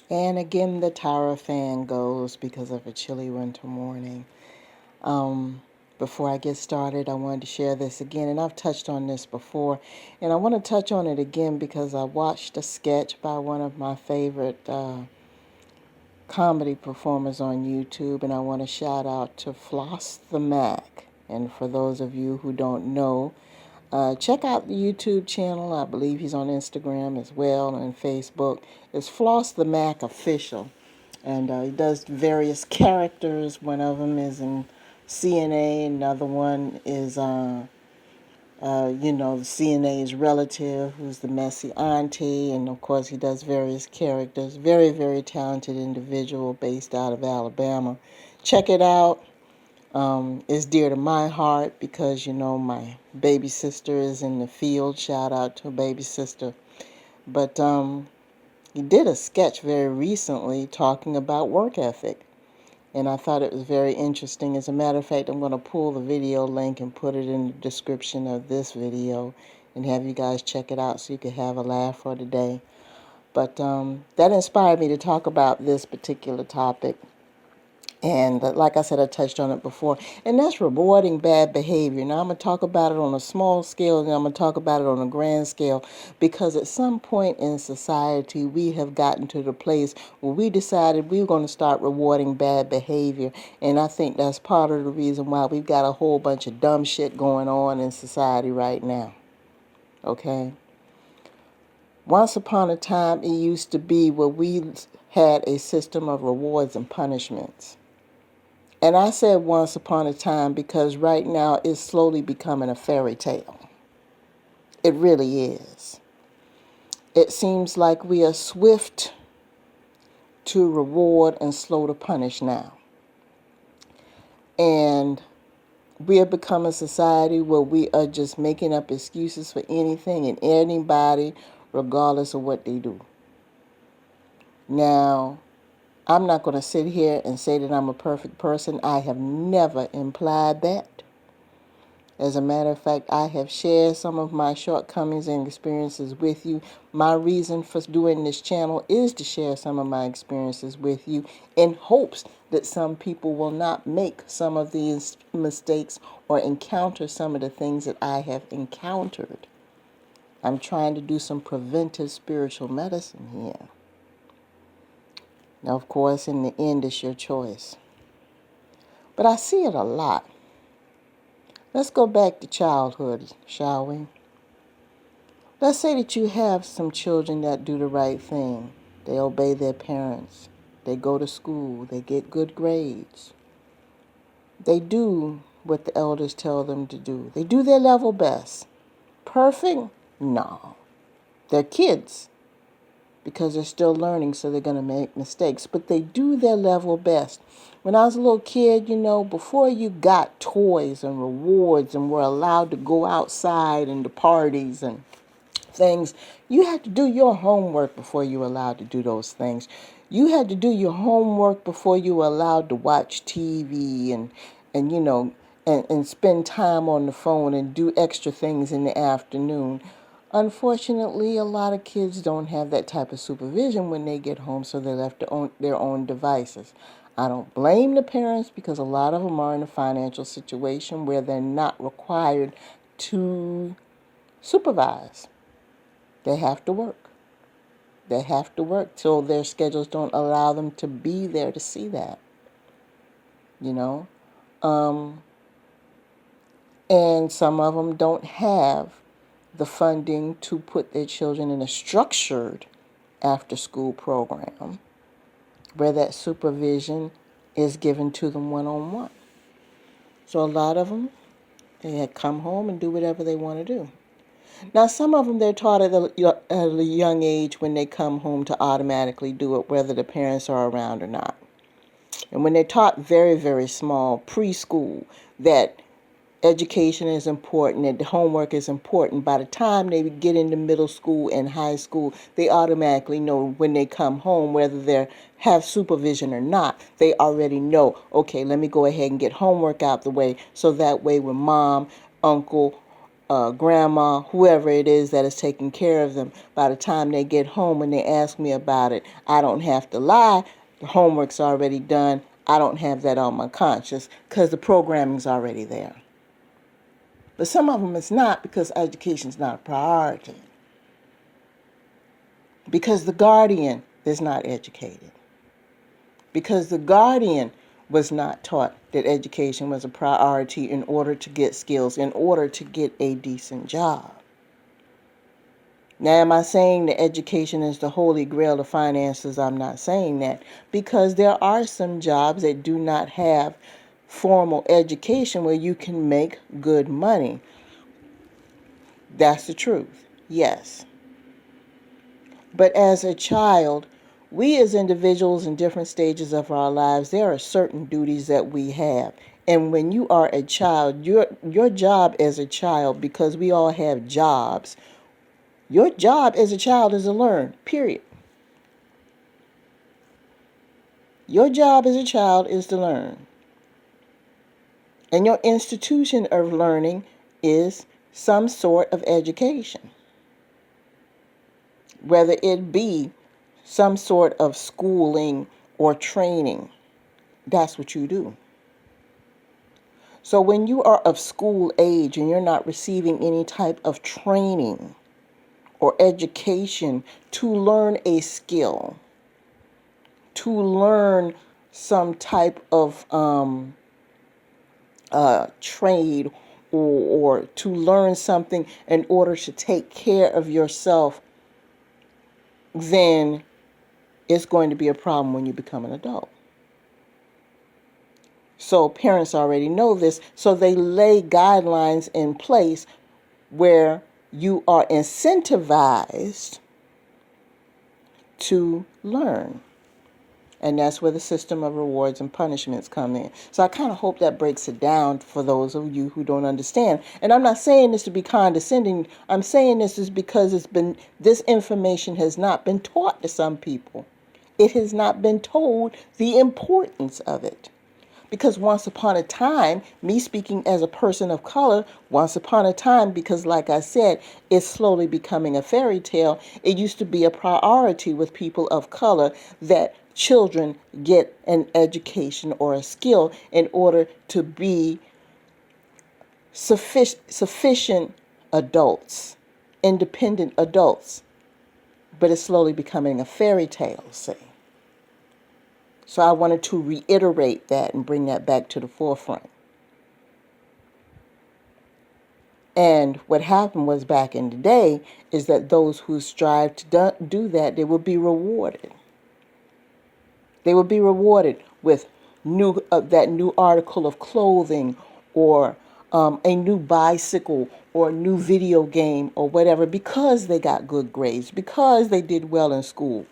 And again, the tower fan goes because of a chilly winter morning. Um, Before I get started, I wanted to share this again, and I've touched on this before, and I want to touch on it again because I watched a sketch by one of my favorite comedy performers on YouTube, and I want to shout out to Floss the Mac. And for those of you who don't know, check out the YouTube channel. I believe he's on Instagram as well and Facebook. It's Floss the Mac Official. And he does various characters. One of them is in CNA. Another one is, the CNA's relative, who's the messy auntie. And of course, he does various characters. Very, very talented individual based out of Alabama. Check it out. It's dear to my heart because, my baby sister is in the field. Shout out to baby sister. But he did a sketch very recently talking about work ethic. And I thought it was very interesting. As a matter of fact, I'm going to pull the video link and put it in the description of this video and have you guys check it out so you can have a laugh for today. But that inspired me to talk about this particular topic. And like I said, I touched on it before. And that's rewarding bad behavior. Now, I'm going to talk about it on a small scale, and I'm going to talk about it on a grand scale. Because at some point in society, we have gotten to the place where we decided we were going to start rewarding bad behavior. And I think that's part of the reason why we've got a whole bunch of dumb shit going on in society right now. Okay? Once upon a time, it used to be where we had a system of rewards and punishments. And I said once upon a time because right now it's slowly becoming a fairy tale. It really is. It seems like we are swift to reward and slow to punish now. And we have become a society where we are just making up excuses for anything and anybody, regardless of what they do. Now, I'm not going to sit here and say that I'm a perfect person. I have never implied that. As a matter of fact, I have shared some of my shortcomings and experiences with you. My reason for doing this channel is to share some of my experiences with you in hopes that some people will not make some of these mistakes or encounter some of the things that I have encountered. I'm trying to do some preventive spiritual medicine here. Now, of course, in the end, it's your choice. But I see it a lot. Let's go back to childhood, shall we? Let's say that you have some children that do the right thing. They obey their parents. They go to school. They get good grades. They do what the elders tell them to do. They do their level best. Perfect? No. They're kids, because they're still learning, so they're going to make mistakes. But they do their level best. When I was a little kid, before you got toys and rewards and were allowed to go outside and to parties and things, you had to do your homework before you were allowed to do those things. You had to do your homework before you were allowed to watch TV and spend time on the phone and do extra things in the afternoon. Unfortunately, a lot of kids don't have that type of supervision when they get home, so they're left to their own devices. I don't blame the parents because a lot of them are in a financial situation where they're not required to supervise. They have to work. They have to work, so their schedules don't allow them to be there to see that. And some of them don't have the funding to put their children in a structured after-school program where that supervision is given to them one-on-one. So a lot of them, they had come home and do whatever they want to do. Now, some of them, they're taught at a young age when they come home to automatically do it, whether the parents are around or not. And when they're taught very, very small, preschool, that education is important and homework is important, by the time they get into middle school and high school, they automatically know when they come home, whether they have supervision or not, they already know, okay, let me go ahead and get homework out the way, so that way when mom, uncle, grandma, whoever it is that is taking care of them. By the time they get home and they ask me about it, I don't have to lie. The homework's already done. I don't have that on my conscience because the programming's already there. But some of them it's not, because education's not a priority. Because the guardian is not educated. Because the guardian was not taught that education was a priority in order to get skills, in order to get a decent job. Now, am I saying that education is the holy grail of finances? I'm not saying that, because there are some jobs that do not have formal education where you can make good money. That's the truth, yes. But as a child, we as individuals in different stages of our lives, there are certain duties that we have. And when you are a child, your job as a child, because we all have jobs, your job as a child is to learn, period. Your job as a child is to learn. And your institution of learning is some sort of education. Whether it be some sort of schooling or training, that's what you do. So when you are of school age and you're not receiving any type of training or education to learn a skill, to learn some type of trade, or to learn something in order to take care of yourself, then it's going to be a problem when you become an adult. So parents already know this, so they lay guidelines in place where you are incentivized to learn. And that's where the system of rewards and punishments come in. So I kind of hope that breaks it down for those of you who don't understand. And I'm not saying this to be condescending. I'm saying this is because this information has not been taught to some people. It has not been told the importance of it. Because once upon a time, me speaking as a person of color, once upon a time, because like I said, it's slowly becoming a fairy tale. It used to be a priority with people of color that children get an education or a skill in order to be sufficient adults, independent adults. But it's slowly becoming a fairy tale, see. So I wanted to reiterate that and bring that back to the forefront. And what happened was, back in the day, is that those who strive to do that, they will be rewarded. They will be rewarded with that new article of clothing, or a new bicycle, or a new video game, or whatever, because they got good grades, because they did well in school,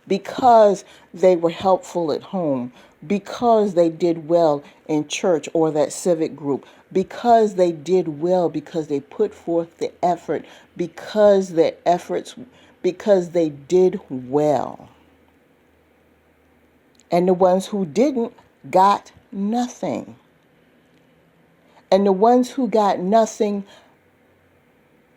because they were helpful at home, because they did well in church or that civic group, because they did well, because they put forth the effort, because they did well. And the ones who didn't got nothing. And the ones who got nothing,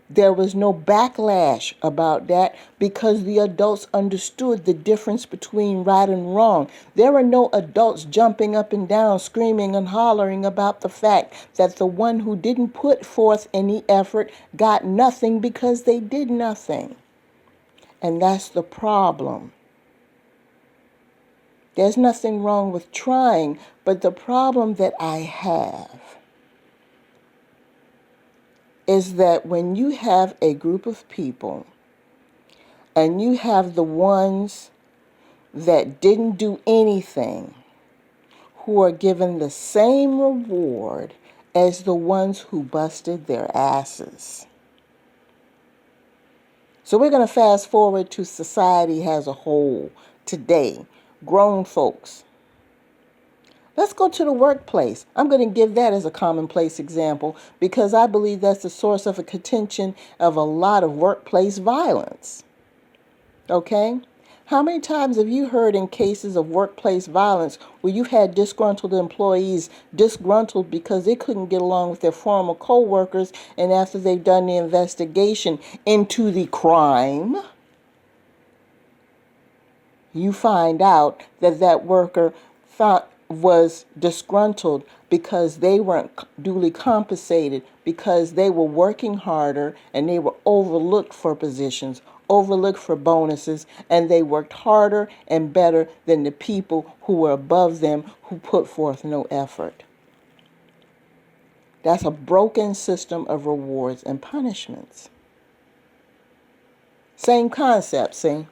there was no backlash about that, because the adults understood the difference between right and wrong. There were no adults jumping up and down, screaming and hollering about the fact that the one who didn't put forth any effort got nothing because they did nothing. And that's the problem. There's nothing wrong with trying, but the problem that I have is that when you have a group of people and you have the ones that didn't do anything who are given the same reward as the ones who busted their asses. So we're going to fast forward to society as a whole today. Grown folks. Let's go to the workplace. I'm going to give that as a commonplace example, because I believe that's the source of a contention of a lot of workplace violence. Okay? How many times have you heard in cases of workplace violence where you've had disgruntled employees disgruntled because they couldn't get along with their former co-workers, and after they've done the investigation into the crime, you find out that that worker was disgruntled because they weren't duly compensated, because they were working harder and they were overlooked for positions, overlooked for bonuses, and they worked harder and better than the people who were above them who put forth no effort. That's a broken system of rewards and punishments. Same concept, see?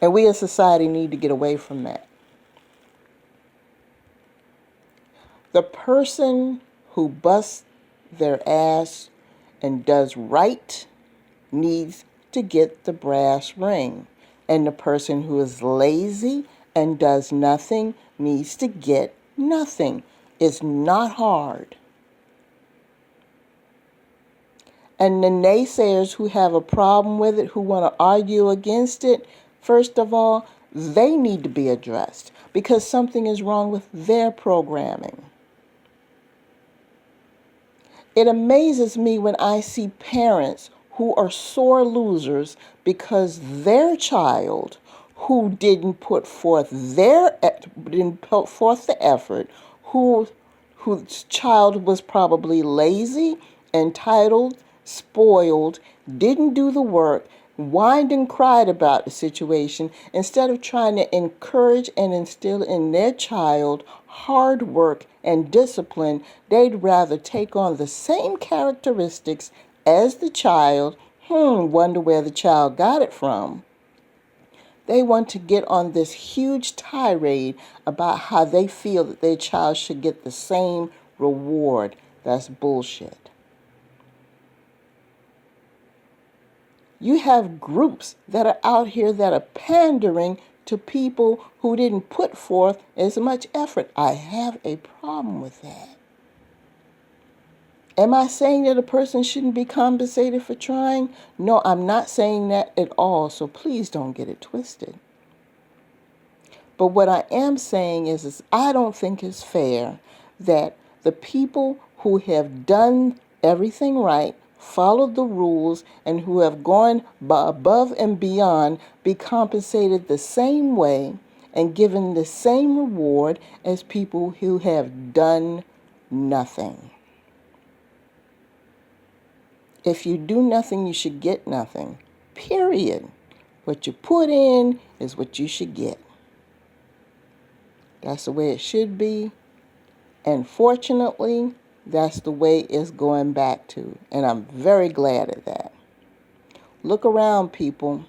And we as society need to get away from that. The person who busts their ass and does right needs to get the brass ring. And the person who is lazy and does nothing needs to get nothing. It's not hard. And the naysayers who have a problem with it, who want to argue against it, first of all, they need to be addressed because something is wrong with their programming. It amazes me when I see parents who are sore losers because their child, who didn't put forth the effort, whose child was probably lazy, entitled, spoiled, didn't do the work, whined and cried about the situation, instead of trying to encourage and instill in their child hard work and discipline, they'd rather take on the same characteristics as the child. Wonder where the child got it from. They want to get on this huge tirade about how they feel that their child should get the same reward. That's bullshit. You have groups that are out here that are pandering to people who didn't put forth as much effort. I have a problem with that. Am I saying that a person shouldn't be compensated for trying? No, I'm not saying that at all, so please don't get it twisted. But what I am saying is I don't think it's fair that the people who have done everything right, followed the rules, and who have gone above and beyond be compensated the same way and given the same reward as people who have done nothing. If you do nothing, you should get nothing. Period. What you put in is what you should get. That's the way it should be. And fortunately, that's the way it's going back to. And I'm very glad at that. Look around, people.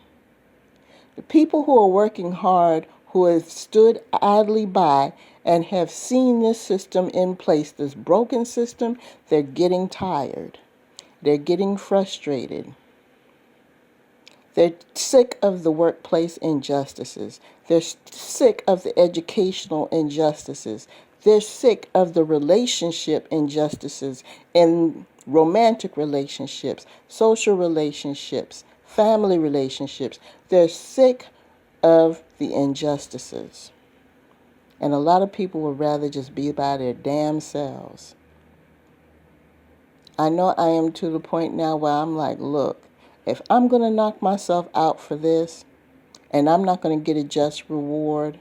The people who are working hard, who have stood idly by and have seen this system in place, this broken system, they're getting tired. They're getting frustrated. They're sick of the workplace injustices. They're sick of the educational injustices. They're sick of the relationship injustices in romantic relationships, social relationships, family relationships. They're sick of the injustices. And a lot of people would rather just be by their damn selves. I know I am to the point now where I'm like, look, if I'm going to knock myself out for this and I'm not going to get a just reward,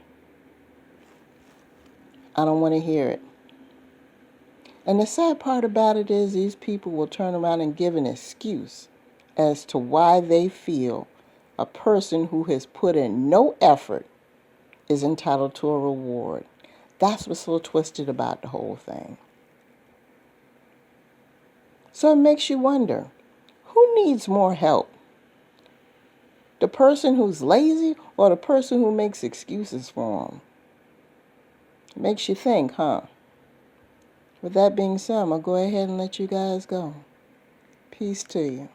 I don't want to hear it. And the sad part about it is these people will turn around and give an excuse as to why they feel a person who has put in no effort is entitled to a reward. That's what's so twisted about the whole thing. So it makes you wonder, who needs more help? The person who's lazy or the person who makes excuses for them? It makes you think, huh? With that being said, I'm going to go ahead and let you guys go. Peace to you.